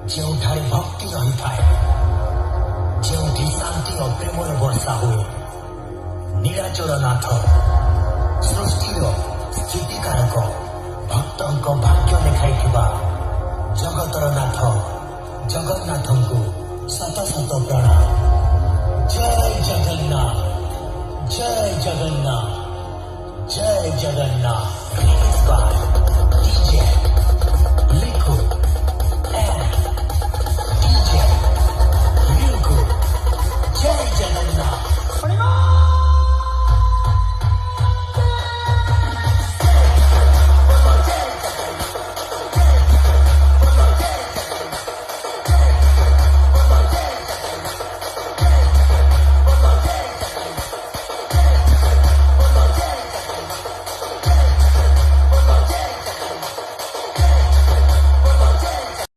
ଯେଉଁଠାରେ ଭକ୍ତି ରହିଥାଏ, ଯେଉଁଠି ଶାନ୍ତି ଓ ପ୍ରେମର ବର୍ଷା ହୁଏ, ନୀଳାଚଳ ନାଥ ସୃଷ୍ଟିର ସ୍ଥିତିକାରକ ଭକ୍ତଙ୍କ ଭାଗ୍ୟ ଲେଖାଇଥିବା ଜଗତର ନାଥ ଜଗନ୍ନାଥଙ୍କୁ ଶତ ଶତ ପ୍ରଣାମ। ଜୟ ଜଗନ୍ନାଥ, ଜୟ ଜଗନ୍ନାଥ, ଜୟ ଜଗନ୍ନାଥ।